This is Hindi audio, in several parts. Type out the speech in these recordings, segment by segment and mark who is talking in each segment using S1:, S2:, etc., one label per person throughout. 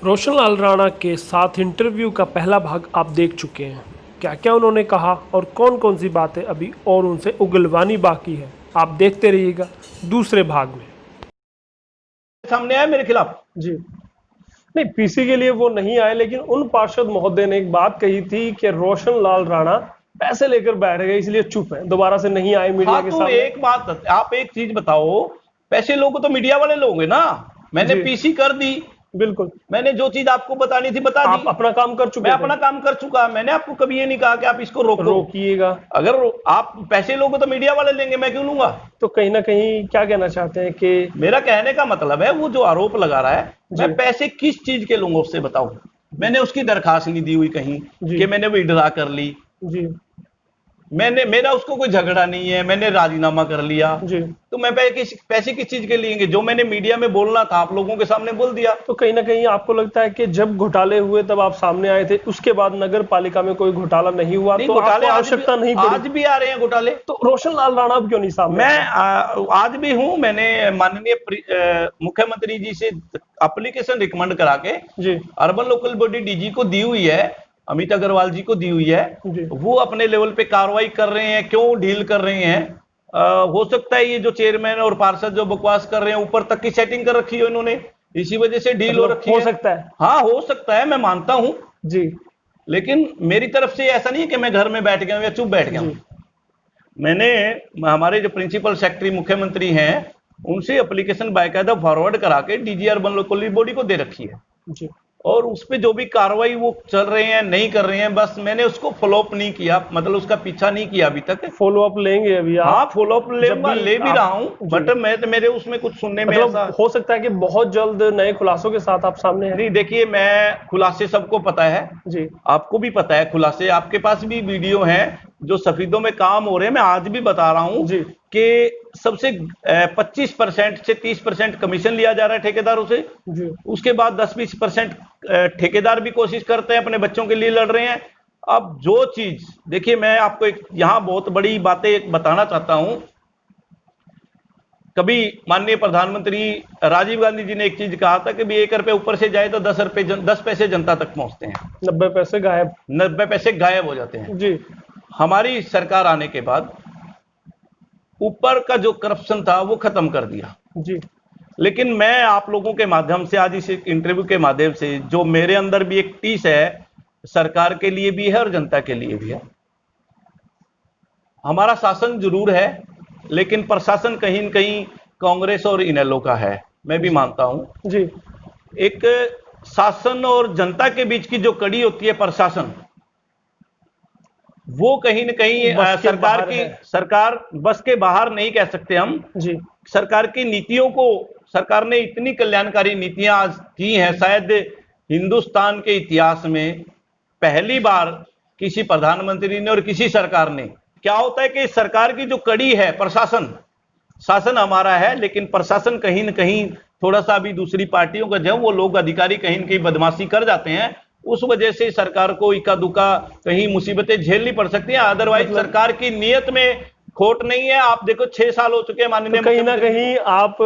S1: रोशन लाल राणा के साथ इंटरव्यू का पहला भाग आप देख चुके हैं। क्या क्या उन्होंने कहा और कौन कौन सी बातें अभी और उनसे उगलवानी बाकी है, आप देखते रहिएगा दूसरे भाग में।
S2: सामने आया मेरे खिलाफ।
S1: जी नहीं, पीसी के लिए वो नहीं आए, लेकिन उन पार्षद महोदय ने एक बात कही थी कि रोशन लाल राणा पैसे लेकर बैठ गए इसलिए चुप है, दोबारा से नहीं आए मीडिया
S2: हाँ
S1: के
S2: तो
S1: सामने।
S2: एक बात, आप एक चीज बताओ, पैसे लोग तो मीडिया वाले लोग हैं ना। मैंने
S1: जी
S2: पीसी कर दी,
S1: बिल्कुल।
S2: मैंने जो चीज आपको बतानी थी बता
S1: आप
S2: दी।
S1: अपना काम कर चुके
S2: मैं
S1: थे।
S2: अपना काम कर चुका, मैंने आपको कभी ये नहीं कहा कि आप इसको रोको।
S1: रोकिएगा।
S2: अगर आप पैसे लोगे तो मीडिया वाले लेंगे, मैं क्यों लूंगा।
S1: तो कहीं ना कहीं क्या कहना चाहते हैं कि
S2: मेरा कहने का मतलब है, वो जो आरोप लगा रहा है,
S1: जी
S2: मैं पैसे किस चीज के लूंगा उससे बताओ। मैंने उसकी दरखास्त नहीं दी हुई कहीं
S1: जी
S2: कि मैंने विड्रा कर ली।
S1: जी
S2: मेरा उसको कोई झगड़ा नहीं है, मैंने राजीनामा कर लिया।
S1: जी।
S2: तो मैं पैसे किस चीज के लिए, जो मैंने मीडिया में बोलना था आप लोगों के सामने बोल दिया।
S1: तो कहीं ना कहीं आपको लगता है कि जब घोटाले हुए तब आप सामने आए थे, उसके बाद नगर पालिका में कोई घोटाला नहीं हुआ,
S2: नहीं,
S1: तो
S2: घोटाले
S1: आपको आवश्यकता नहीं पड़ी।
S2: आज भी आ रहे हैं घोटाले।
S1: तो रोशन लाल राणा अब क्यों नहीं सामने
S2: मैं
S1: आए?
S2: आज भी हूं। मैंने माननीय मुख्यमंत्री जी से एप्लीकेशन रिकमेंड करा के
S1: जी
S2: अर्बन लोकल बॉडी डीजी को दी हुई है, अमित अग्रवाल जी को दी हुई है।
S1: जी
S2: वो अपने लेवल पे कार्रवाई कर रहे हैं, क्यों ढील कर रहे हैं। हो सकता है ये जो चेयरमैन और पार्षद जो बकवास कर रहे हैं, ऊपर तक की सेटिंग कर रखी है इन्होंने, इसी वजह से ढील हो
S1: मतलब
S2: रखी
S1: हो
S2: है।
S1: सकता है।
S2: हाँ हो सकता है, मैं मानता हूं।
S1: जी
S2: लेकिन मेरी तरफ से ऐसा नहीं है कि मैं घर में बैठ गया हूं या चुप बैठ गया हूं।
S1: जी
S2: मैंने हमारे जो प्रिंसिपल सेक्रेटरी मुख्यमंत्री हैं उनसे एप्लीकेशन बाकायदा फॉरवर्ड करा के डीजी अर्बन लोकल बॉडी को दे रखी है।
S1: जी।
S2: और उस पे जो भी कार्रवाई वो चल रहे हैं नहीं कर रहे हैं, बस मैंने उसको फॉलोअप नहीं किया, मतलब उसका पीछा नहीं किया अभी तक।
S1: फॉलो अप लेंगे अभी आप?
S2: हाँ फॉलोअप
S1: जब
S2: लेऊंगा,
S1: भी
S2: ले भी
S1: आप
S2: रहा हूं,
S1: जी,
S2: बट मैं तो मेरे उसमें कुछ सुनने में
S1: मतलब
S2: ऐसा
S1: हो सकता है कि बहुत जल्द नए खुलासों के साथ आप सामने हैं।
S2: नहीं। देखिए, मैं खुलासे सबको पता है,
S1: जी
S2: आपको भी पता है खुलासे, आपके पास भी वीडियो हैं जो सफीदों में काम हो रहे हैं। मैं आज भी बता रहा हूं
S1: जी
S2: कि सबसे 25% से 30% कमीशन लिया जा रहा है ठेकेदारों से।
S1: जी
S2: उसके बाद 10-20% ठेकेदार भी कोशिश करते हैं, अपने बच्चों के लिए लड़ रहे हैं। अब जो चीज देखिए, मैं आपको एक यहां बहुत बड़ी बातें बताना चाहता हूं। कभी माननीय प्रधानमंत्री राजीव गांधी जी ने एक चीज कहा था कि भी 1 रुपये ऊपर से जाए तो 10 पैसे जनता तक पहुंचते हैं,
S1: 90 पैसे गायब।
S2: 90 पैसे गायब हो जाते हैं।
S1: जी
S2: हमारी सरकार आने के बाद ऊपर का जो करप्शन था वो खत्म कर दिया।
S1: जी
S2: लेकिन मैं आप लोगों के माध्यम से, आज इस इंटरव्यू के माध्यम से, जो मेरे अंदर भी एक टीस है, सरकार के लिए भी है और जनता के लिए भी है। हमारा शासन जरूर है, लेकिन प्रशासन कहीं न कहीं कांग्रेस और इनेलो का है, मैं भी मानता हूं।
S1: जी
S2: एक शासन और जनता के बीच की जो कड़ी होती है प्रशासन, वो कहीं न कहीं
S1: बस के बाहर है।
S2: सरकार बस के बाहर नहीं कह सकते हम।
S1: जी
S2: सरकार की नीतियों को, सरकार ने इतनी कल्याणकारी नीतियां आज की हैं, शायद हिंदुस्तान के इतिहास में पहली बार किसी प्रधानमंत्री ने और किसी सरकार ने। क्या होता है कि सरकार की जो कड़ी है प्रशासन, शासन हमारा है, लेकिन प्रशासन कहीं न कहीं थोड़ा सा भी दूसरी पार्टियों का, जब वो लोग अधिकारी कहीं न कहीं बदमाशी कर जाते हैं, उस वजह से सरकार को इक्का दुक्का कहीं मुसीबतें झेलनी पड़ सकती हैं। अदरवाइज सरकार की नीयत में खोट नहीं है। आप देखो 6 साल हो चुके हैं माननीय
S1: तो कहीं ना कहीं आप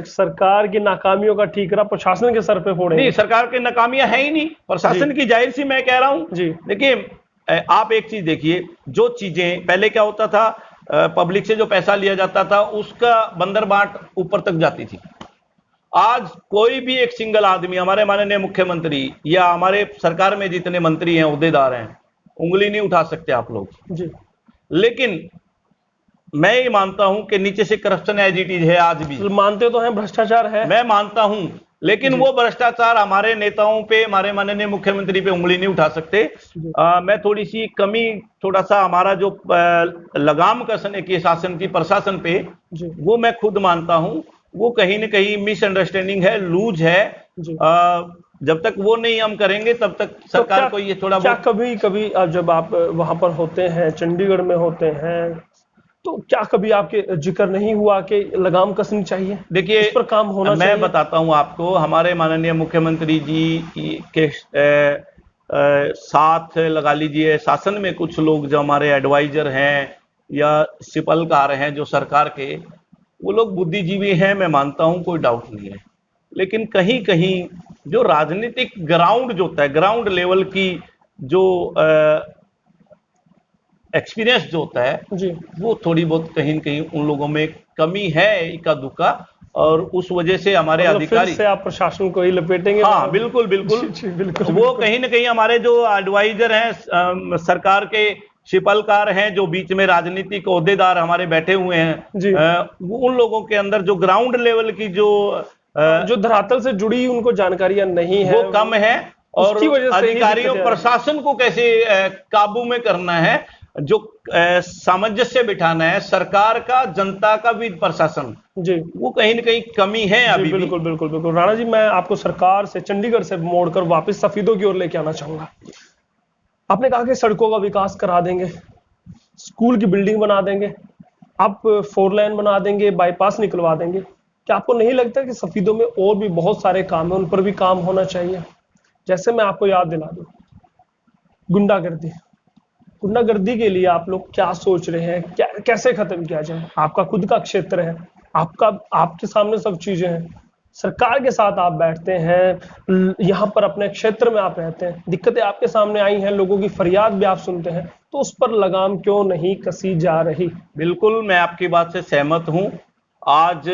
S1: सरकार की नाकामियों का ठीकरा प्रशासन के सर पे फोड़ेंगे?
S2: नहीं, सरकार की नाकामियां है ही नहीं, प्रशासन की जाहिर सी मैं कह रहा हूं।
S1: जी
S2: देखिए, आप एक चीज देखिए, जो चीजें पहले क्या होता था, पब्लिक से जो पैसा लिया जाता था उसका बंदरबाट ऊपर तक जाती थी। आज कोई भी एक सिंगल आदमी, हमारे माननीय मुख्यमंत्री या हमारे सरकार में जितने मंत्री हैं, ओहदेदार हैं, उंगली नहीं उठा सकते आप लोग।
S1: जी।
S2: लेकिन मैं ये मानता हूं कि नीचे से करप्शन एज इट इज है आज भी।
S1: तो मानते तो हैं भ्रष्टाचार है?
S2: मैं मानता हूं, लेकिन वो भ्रष्टाचार हमारे नेताओं पे, हमारे माननीय मुख्यमंत्री पे उंगली नहीं उठा सकते। मैं थोड़ी सी कमी, थोड़ा सा हमारा जो लगाम कसने की शासन की प्रशासन पे,
S1: जी
S2: वो मैं खुद मानता हूं। वो कहीं न कहीं मिसअंडरस्टैंडिंग है, लूज है।
S1: जी।
S2: जब तक वो नहीं हम करेंगे तब तक सरकार को ये थोड़ा
S1: क्या
S2: बहुत।
S1: कभी कभी जब आप वहां पर होते हैं, चंडीगढ़ में होते हैं, तो क्या कभी आपके जिक्र नहीं हुआ कि लगाम कसनी चाहिए,
S2: देखिए,
S1: इस पर काम होना चाहिए?
S2: मैं बताता हूं आपको, हमारे माननीय मुख्यमंत्री जी के साथ लगा लीजिए शासन में कुछ लोग जो हमारे एडवाइजर हैं या सिपलकार हैं जो सरकार के, वो लोग बुद्धिजीवी हैं, मैं मानता हूं, कोई डाउट नहीं है। लेकिन कहीं कहीं जो राजनीतिक ग्राउंड जो होता है, ग्राउंड लेवल की जो एक्सपीरियंस जो होता है,
S1: जी
S2: वो थोड़ी बहुत कहीं न कहीं उन लोगों में कमी है, इक्का दुक्का, और उस वजह से हमारे
S1: मतलब फिर
S2: अधिकारी,
S1: से आप प्रशासन को ही लपेटेंगे
S2: हाँ
S1: मतलब?
S2: बिल्कुल बिल्कुल,
S1: जी जी बिल्कुल
S2: वो
S1: बिल्कुल।
S2: कहीं ना कहीं हमारे जो एडवाइजर हैं, सरकार के शिपलकार हैं, जो बीच में राजनीतिक ओहदेदार हमारे बैठे हुए हैं,
S1: जी
S2: वो उन लोगों के अंदर जो ग्राउंड लेवल की जो
S1: जो धरातल से जुड़ी उनको जानकारियां नहीं है,
S2: वो कम है, और
S1: उसकी वजह से ही
S2: अधिकारियों
S1: दिक्कतें आ रही
S2: प्रशासन को कैसे काबू में करना है, जो सामंजस्य बिठाना है सरकार का, जनता का भी प्रशासन,
S1: हैं। जी
S2: वो कहीं ना कहीं कमी है
S1: जी
S2: अभी भी।
S1: बिल्कुल बिल्कुल बिल्कुल। राणा जी, मैं आपको सरकार से, चंडीगढ़ से मोड़कर वापस सफीदों की ओर लेके आना चाहूंगा। आपने कहा कि सड़कों का विकास करा देंगे, स्कूल की बिल्डिंग बना देंगे, आप 4 लेन बना देंगे, बाईपास निकलवा देंगे। क्या आपको नहीं लगता कि सफीदों में और भी बहुत सारे काम है, उन पर भी काम होना चाहिए? जैसे मैं आपको याद दिला दूं, गुंडागर्दी, गुंडागर्दी के लिए आप लोग क्या सोच रहे हैं, क्या कैसे खत्म किया जाए? आपका खुद का क्षेत्र है, आपका, आपके सामने सब चीजें हैं, सरकार के साथ आप बैठते हैं, यहाँ पर अपने क्षेत्र में आप रहते हैं, दिक्कतें आपके सामने आई हैं, लोगों की फरियाद भी आप सुनते हैं, तो उस पर लगाम क्यों नहीं कसी जा रही?
S2: बिल्कुल मैं आपकी बात से सहमत हूं। आज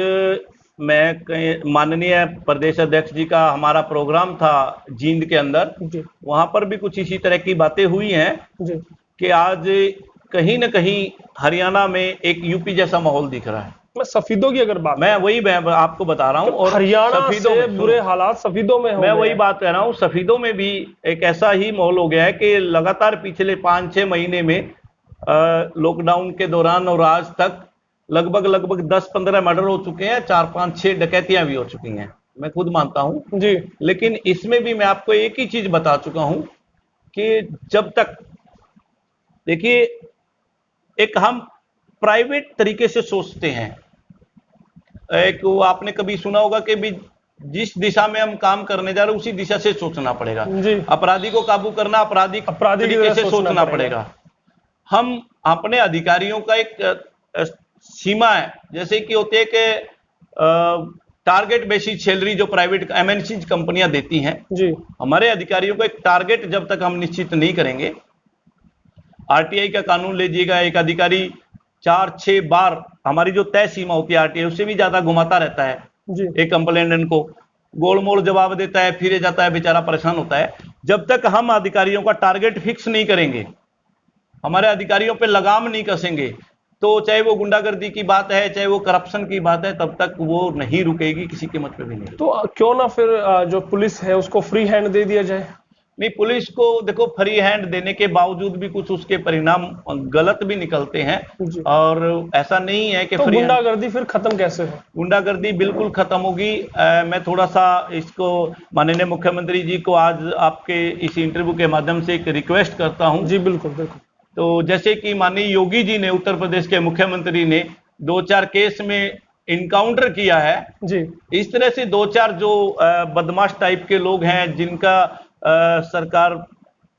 S2: मैं माननीय प्रदेश अध्यक्ष जी का हमारा प्रोग्राम था जींद के अंदर,
S1: जी
S2: वहां पर भी कुछ इसी तरह की बातें हुई हैं
S1: जी
S2: कि आज कहीं न कहीं हरियाणा में एक यूपी जैसा माहौल दिख रहा है।
S1: मैं सफीदों की अगर बात
S2: मैं आपको बता रहा हूं,
S1: तो
S2: और
S1: हरियाणा
S2: सफीदों
S1: से
S2: में
S1: बुरे
S2: सुनो,
S1: हालात सफीदों में हो
S2: मैं
S1: गए
S2: वही
S1: हैं।
S2: बात कह रहा हूं, सफीदों में भी एक ऐसा ही माहौल हो गया है कि लगातार पिछले 5-6 महीने में लॉकडाउन के दौरान और आज तक लगभग 10-15 मर्डर हो चुके हैं, 4-5-6 डकैतियां भी हो चुकी हैं, मैं खुद मानता हूं।
S1: जी
S2: लेकिन इसमें भी मैं आपको एक ही चीज बता चुका हूं कि जब तक, देखिए, एक हम प्राइवेट तरीके से सोचते हैं, एक वो आपने कभी सुना होगा कि भी जिस दिशा में हम काम करने जा रहे हैं उसी दिशा से सोचना पड़ेगा।
S1: जी
S2: अपराधी को काबू करना अपराधिक
S1: अपराधी की
S2: तरीके
S1: तरह
S2: से सोचना पड़ेगा। हम अपने अधिकारियों का एक सीमा है, जैसे कि होती है कि टारगेट बेसिस सैलरी जो प्राइवेट एमएनसी कंपनियां देती हैं,
S1: जी
S2: हमारे अधिकारियों को एक टारगेट जब तक हम निश्चित नहीं करेंगे, आरटीआई का कानून लीजिएगा, एक अधिकारी 4-6 बार, हमारी जो तय सीमा होती है आरटीआई उससे भी ज्यादा घुमाता रहता है
S1: जी
S2: एक कंप्लेनेंट को, गोलमोल जवाब देता है, फिर जाता है, बेचारा परेशान होता है। जब तक हम अधिकारियों का टारगेट फिक्स नहीं करेंगे, हमारे अधिकारियों पे लगाम नहीं कसेंगे, तो चाहे वो गुंडागर्दी की बात है, चाहे वो करप्शन की बात है, तब तक वो नहीं रुकेगी, किसी कीमत पे भी नहीं।
S1: तो क्यों ना फिर जो पुलिस है उसको फ्री हैंड दे दिया जाए?
S2: नहीं, पुलिस को देखो फ्री हैंड देने के बावजूद भी कुछ उसके परिणाम गलत भी निकलते हैं,
S1: जी
S2: और ऐसा नहीं है कि
S1: तो
S2: फ्री हैंड।
S1: गुंडागर्दी फिर खत्म कैसे हो?
S2: गुंडागर्दी बिल्कुल खत्म होगी। मैं थोड़ा सा इसको माननीय मुख्यमंत्री जी को आज आपके इस इंटरव्यू के माध्यम से एक रिक्वेस्ट करता हूं।
S1: जी बिल्कुल बिल्कुल।
S2: तो जैसे कि माननीय योगी जी ने, उत्तर प्रदेश के मुख्यमंत्री ने 2-4 केस में इनकाउंटर किया है,
S1: जी
S2: इस तरह से 2-4 जो बदमाश टाइप के लोग हैं, जिनका सरकार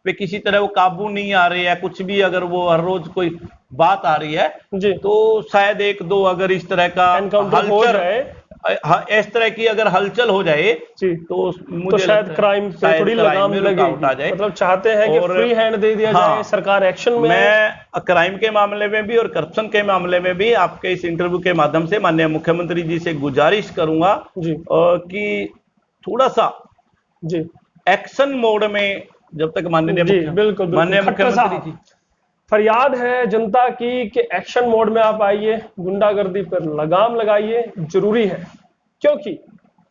S2: पे किसी तरह वो काबू नहीं आ रहे है, कुछ भी अगर वो हर रोज कोई बात आ रही है,
S1: जी
S2: तो शायद 1-2 अगर इस तरह का
S1: एनकाउंटर हो
S2: हलचल,
S1: जाए,
S2: इस तरह की अगर हलचल हो जाए,
S1: जी
S2: तो
S1: तो
S2: मुझे
S1: शायद
S2: लगता है
S1: क्राइम पे
S2: शायद
S1: थोड़ी
S2: क्राइम
S1: लगाम
S2: में रुकावट आ
S1: लगेगी।
S2: जाए।
S1: मतलब चाहते हैं कि
S2: और
S1: फ्री हैंड दे दिया
S2: हाँ,
S1: जाए, सरकार एक्शन में आए।
S2: मैं क्राइम के मामले में भी और करप्शन के मामले में भी आपके इस इंटरव्यू के माध्यम से माननीय मुख्यमंत्री जी से गुजारिश करूंगा
S1: जी
S2: कि थोड़ा सा
S1: जी
S2: एक्शन मोड में, जब तक माननीय
S1: जी बिल्कुल बिल्कुल। खट्टर
S2: मुख्यमंत्री
S1: साहब,
S2: जी,
S1: फरियाद है जनता की कि एक्शन मोड में आप आइए, गुंडागर्दी पर लगाम लगाइए, जरूरी है, क्योंकि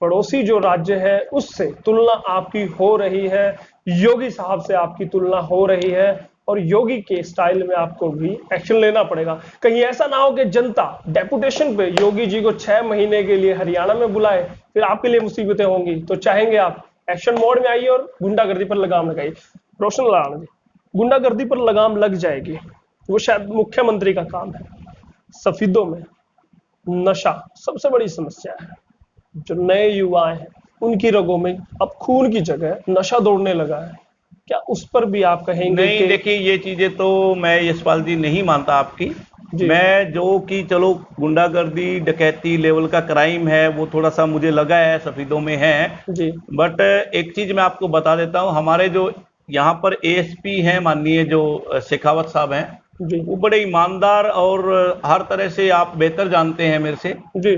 S1: पड़ोसी जो राज्य है उससे तुलना आपकी हो रही है, योगी साहब से आपकी तुलना हो रही है, और योगी के स्टाइल में आपको भी एक्शन लेना पड़ेगा। कहीं ऐसा ना हो कि जनता डेपुटेशन पे योगी जी को 6 महीने के लिए हरियाणा में बुलाए, फिर आपके लिए मुसीबतें होंगी। तो चाहेंगे आप एक्शन मोड में आइए और गुंडागर्दी पर लगाम लगाइए। रोशन लाल जी, गुंडागर्दी पर लगाम लग जाएगी, वो शायद मुख्यमंत्री का काम है। सफीदों में नशा सबसे बड़ी समस्या है। जो नए युवा हैं उनकी रगों में अब खून की जगह नशा दौड़ने लगा है। क्या उस पर भी आप कहेंगे
S2: नहीं,
S1: कि
S2: देखिए ये चीजें तो मैं यशपाल जी नहीं मानता आपकी,
S1: जी
S2: मैं जो कि चलो गुंडागर्दी डकैती लेवल का क्राइम है वो थोड़ा सा मुझे लगा है सफेदों में है,
S1: जी
S2: बट एक चीज मैं आपको बता देता हूँ, हमारे जो यहाँ पर एएसपी हैं माननीय जो शेखावत साहब हैं,
S1: जी
S2: वो बड़े ईमानदार और हर तरह से आप बेहतर जानते हैं मेरे से।
S1: जी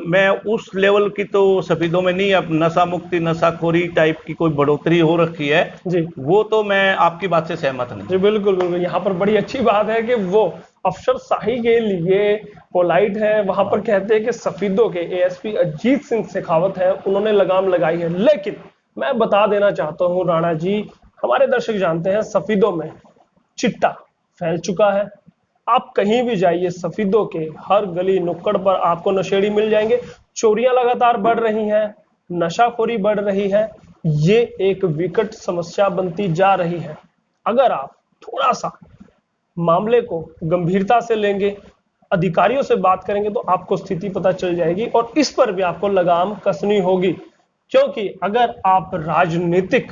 S2: मैं उस लेवल की तो सफेदों में नहीं, अब नशा मुक्ति नशाखोरी टाइप की कोई बढ़ोतरी हो रखी है,
S1: जी
S2: वो तो मैं आपकी बात से सहमत नहीं।
S1: जी बिल्कुल बिल्कुल। यहाँ पर बड़ी अच्छी बात है कि वो अफसरशाही के लिए पोलाइट है। वहां पर कहते हैं कि सफेदों के एएसपी अजीत सिंह शेखावत है, उन्होंने लगाम लगाई है। लेकिन मैं बता देना चाहता हूँ राणा जी, हमारे दर्शक जानते हैं सफेदों में चिट्टा फैल चुका है। आप कहीं भी जाइए, सफेदों के हर गली नुक्कड़ पर आपको नशेड़ी मिल जाएंगे। चोरियां लगातार बढ़ रही हैं, नशाखोरी बढ़ रही है। ये एक विकट समस्या बनती जा रही है। अगर आप थोड़ा सा मामले को गंभीरता से लेंगे, अधिकारियों से बात करेंगे, तो आपको स्थिति पता चल जाएगी और इस पर भी आपको लगाम कसनी होगी। क्योंकि अगर आप राजनीतिक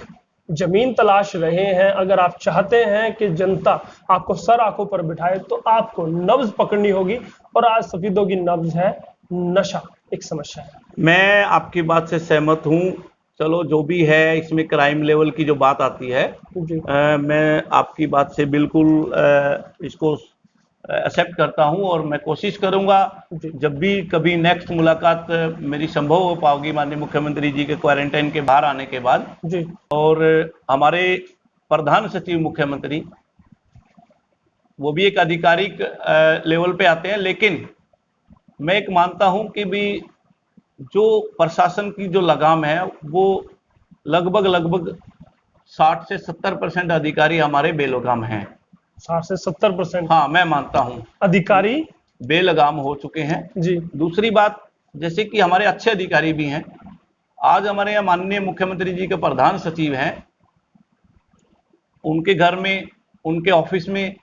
S1: जमीन तलाश रहे हैं, अगर आप चाहते हैं कि जनता आपको सर आंखों पर बिठाए, तो आपको नब्ज पकड़नी होगी। और आज सफेदों की नब्ज है नशा, एक समस्या है।
S2: मैं आपकी बात से सहमत हूँ। चलो जो भी है, इसमें क्राइम लेवल की जो बात आती है,
S1: जी
S2: मैं आपकी बात से बिल्कुल इसको एक्सेप्ट करता हूँ और मैं कोशिश करूंगा
S1: जी
S2: जब भी कभी नेक्स्ट मुलाकात मेरी संभव हो पाओगी माननीय मुख्यमंत्री जी के क्वारंटाइन के बाहर आने के बाद,
S1: जी
S2: और हमारे प्रधान सचिव मुख्यमंत्री वो भी एक आधिकारिक लेवल पे आते हैं, लेकिन मैं एक मानता हूं कि भी जो प्रशासन की जो लगाम है वो लगभग 60 से 70% अधिकारी हमारे बेलगाम हैं।
S1: 60 से 70%
S2: हाँ, मैं मानता हूं
S1: अधिकारी
S2: बेलगाम हो चुके हैं।
S1: जी
S2: दूसरी बात, जैसे कि हमारे अच्छे अधिकारी भी हैं। आज हमारे यहाँ माननीय मुख्यमंत्री जी के प्रधान सचिव हैं, उनके घर में, उनके ऑफिस में,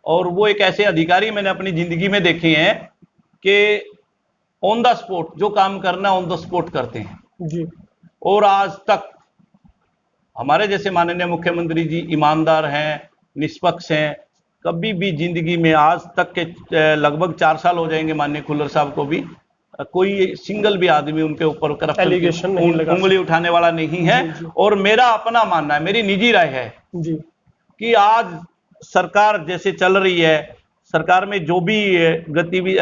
S2: और वो एक ऐसे अधिकारी मैंने अपनी जिंदगी में देखे हैं कि ऑन द स्पॉट जो काम करना ऑन द स्पॉट करते हैं।
S1: जी
S2: और आज तक हमारे जैसे माननीय मुख्यमंत्री जी ईमानदार हैं, निष्पक्ष हैं। कभी भी जिंदगी में आज तक के लगभग 4 साल हो जाएंगे माननीय खुल्लर साहब को भी, कोई सिंगल भी आदमी उनके ऊपर करप्शन
S1: एलिगेशन नहीं लगा
S2: उंगली उठाने वाला नहीं है।
S1: जी, जी।
S2: और मेरा अपना मानना है, मेरी निजी राय है
S1: जी
S2: कि आज सरकार जैसे चल रही है, सरकार में जो भी गतिविधि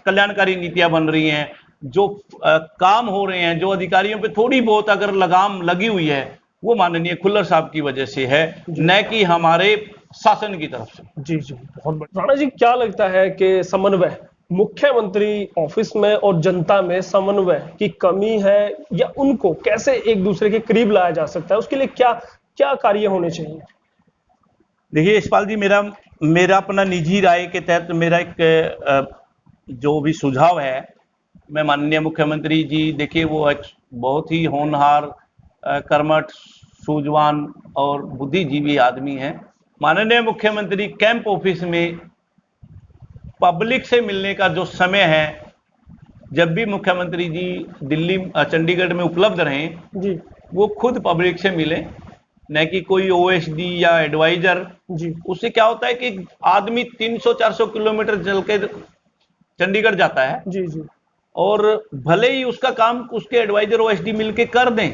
S2: कल्याणकारी नीतियां बन रही हैं, जो काम हो रहे हैं, जो अधिकारियों पे थोड़ी बहुत अगर लगाम लगी हुई है, वो माननीय खुल्लर साहब की वजह से है, न कि हमारे शासन की तरफ से।
S1: जी जी बहुत बढ़िया। राणा जी, क्या लगता है कि समन्वय मुख्यमंत्री ऑफिस में और जनता में समन्वय की कमी है, या उनको कैसे एक दूसरे के करीब लाया जा सकता है? उसके लिए क्या क्या कार्य होने चाहिए?
S2: देखिए यशपाल जी, मेरा अपना निजी राय के तहत मेरा एक जो भी सुझाव है, मैं माननीय मुख्यमंत्री जी, देखिए वो एक बहुत ही होनहार, कर्मठ, सूझवान और बुद्धिजीवी आदमी हैं। माननीय मुख्यमंत्री कैंप ऑफिस में पब्लिक से मिलने का जो समय है, जब भी मुख्यमंत्री जी दिल्ली चंडीगढ़ में उपलब्ध रहें,
S1: जी
S2: वो खुद पब्लिक से मिले, न कि कोई ओएसडी या एडवाइजर।
S1: जी
S2: उससे क्या होता है कि आदमी 300-400 किलोमीटर चल के चंडीगढ़ जाता है,
S1: जी जी
S2: और भले ही उसका काम उसके एडवाइजर ओएसडी मिलके कर दें,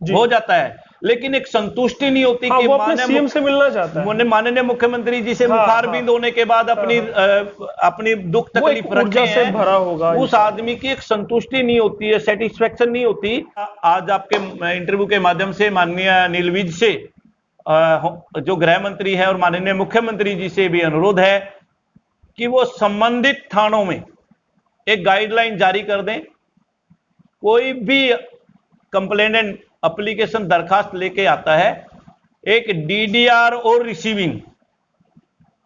S2: हो जाता है, लेकिन एक संतुष्टि नहीं होती कि
S1: वो अपने सीएम से मिलना चाहता है।
S2: माननीय मुख्यमंत्री जी से
S1: हाँ,
S2: मुखारबिंद होने के बाद अपनी दुख तकलीफ रखे
S1: से
S2: हैं,
S1: भरा होगा,
S2: उस आदमी की एक संतुष्टि नहीं होती है, सेटिस्फेक्शन नहीं होती। आज आपके इंटरव्यू के माध्यम से माननीय नीलविज से, जो गृह मंत्री है, और माननीय मुख्यमंत्री जी से भी अनुरोध है कि वो संबंधित थानों में एक गाइडलाइन जारी कर दें। कोई भी कंप्लेनेंट एप्लीकेशन दरखास्त लेके आता है, एक डीडीआर और रिसीविंग,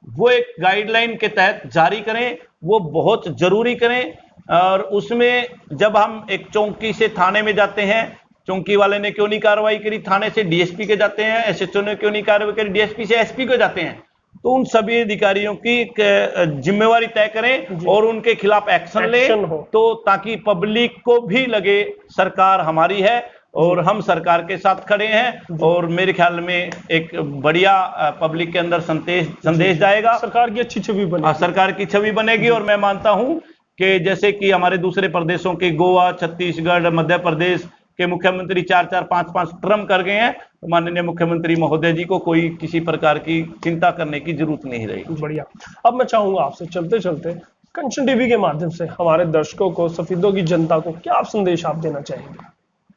S2: वो एक गाइडलाइन के तहत जारी करें, वो बहुत जरूरी करें। और उसमें जब हम एक चौकी से थाने में जाते हैं, चौकी वाले ने क्यों नहीं कार्रवाई करी, थाने से डीएसपी के जाते हैं, एसएचओ ने क्यों नहीं कार्रवाई करी, डीएसपी से एसपी को जाते हैं, तो उन सभी अधिकारियों की जिम्मेवारी तय करें और उनके खिलाफ एक्शन ले, तो ताकि पब्लिक को भी लगे सरकार हमारी है और हम सरकार के साथ खड़े हैं और मेरे ख्याल में एक बढ़िया पब्लिक के अंदर संदेश जाएगा,
S1: सरकार की अच्छी छवि बनेगी।
S2: सरकार की छवि बनेगी। और मैं मानता हूं कि जैसे कि हमारे दूसरे प्रदेशों के गोवा, छत्तीसगढ़, मध्य प्रदेश के मुख्यमंत्री 4-4, 5-5 टर्म कर गए हैं, तो माननीय मुख्यमंत्री महोदय जी को कोई किसी प्रकार की चिंता करने की जरूरत नहीं रहेगी।
S1: बढ़िया। अब मैं चाहूंगा आपसे चलते चलते कंचन टीवी के माध्यम से हमारे दर्शकों को, सफेदों की जनता को क्या आप संदेश आप देना चाहेंगे?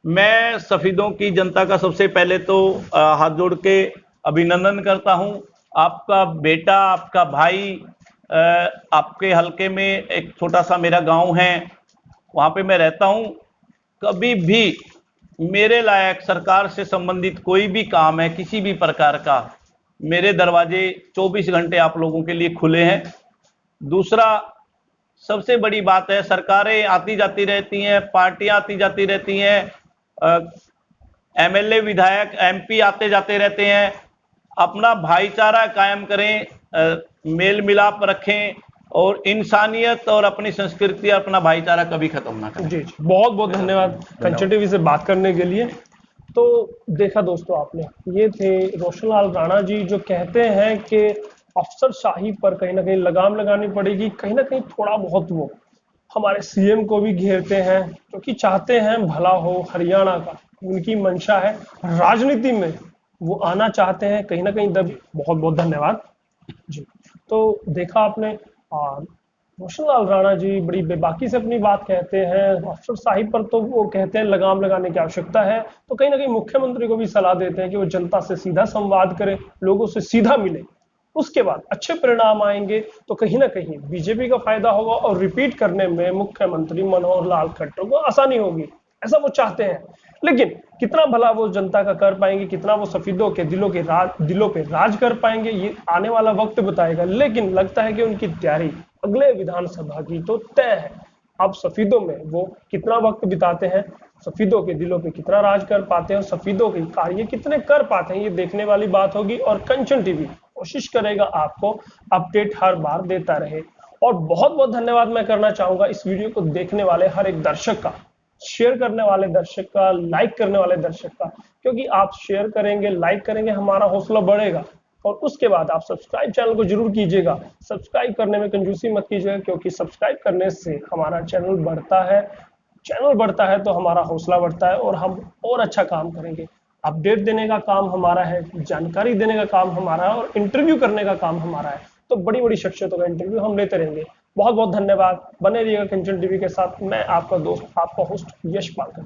S2: मैं सफेदों की जनता का सबसे पहले तो हाथ जोड़ के अभिनंदन करता हूं। आपका बेटा, आपका भाई, आपके हलके में एक छोटा सा मेरा गांव है, वहां पे मैं रहता हूं। कभी भी मेरे लायक सरकार से संबंधित कोई भी काम है, किसी भी प्रकार का, मेरे दरवाजे 24 घंटे आप लोगों के लिए खुले हैं। दूसरा, सबसे बड़ी बात है, सरकारें आती जाती रहती हैं, पार्टियां आती जाती रहती हैं, एमएलए, विधायक, एमपी आते जाते रहते हैं। अपना भाईचारा कायम करें, मेल मिलाप रखें और इंसानियत और अपनी संस्कृति, अपना भाईचारा कभी खत्म ना करें।
S1: जी, बहुत बहुत धन्यवाद कंचन टीवी से बात करने के लिए। तो देखा दोस्तों आपने, ये थे रोशनलाल राणा जी, जो कहते हैं कि अफसरशाही पर कहीं ना कहीं लगाम लगानी पड़ेगी। कहीं ना कहीं थोड़ा बहुत वो हमारे सीएम को भी घेरते हैं, क्योंकि चाहते हैं भला हो हरियाणा का, उनकी मंशा है, राजनीति में वो आना चाहते हैं कहीं ना कहीं दबी। बहुत बहुत धन्यवाद जी। तो देखा आपने, रोशनलाल राणा जी बड़ी बेबाकी से अपनी बात कहते हैं। अफसरशाही पर तो वो कहते हैं लगाम लगाने की आवश्यकता है, तो कहीं ना कहीं मुख्यमंत्री को भी सलाह देते हैं कि वो जनता से सीधा संवाद करे, लोगों से सीधा मिले, उसके बाद अच्छे परिणाम आएंगे तो कहीं ना कहीं बीजेपी का फायदा होगा और रिपीट करने में मुख्यमंत्री मनोहर लाल खट्टर को आसानी होगी, ऐसा वो चाहते हैं। लेकिन कितना भला वो जनता का कर पाएंगे, कितना वो सफेदों के दिलों पे राज कर पाएंगे, ये आने वाला वक्त बताएगा। लेकिन लगता है कि उनकी तैयारी अगले विधानसभा की तो तय है। अब सफेदों में वो कितना वक्त बिताते हैं, सफेदों के दिलों पे कितना राज कर पाते हैं और सफेदों के कार्य कितने कर पाते हैं, ये देखने वाली बात होगी। और कंचन टीवी कोशिश करेगा आपको अपडेट हर बार देता रहे। और बहुत बहुत धन्यवाद मैं करना चाहूंगा इस वीडियो को देखने वाले हर एक दर्शक का, शेयर करने वाले दर्शक का, लाइक करने वाले दर्शक का, क्योंकि आप शेयर करेंगे, लाइक करेंगे, हमारा हौसला बढ़ेगा। और उसके बाद आप सब्सक्राइब चैनल को जरूर कीजिएगा। सब्सक्राइब करने में कंजूसी मत कीजिएगा, क्योंकि सब्सक्राइब करने से हमारा चैनल बढ़ता है, चैनल बढ़ता है तो हमारा हौसला बढ़ता है और हम और अच्छा काम करेंगे। अपडेट देने का काम हमारा है, जानकारी देने का काम हमारा है और इंटरव्यू करने का काम हमारा है। तो बड़ी बड़ी शख्सियतों का इंटरव्यू हम लेते रहेंगे। बहुत बहुत धन्यवाद, बने रहिएगा कंचन टीवी के साथ। मैं आपका दोस्त, आपका होस्ट यश पालकर।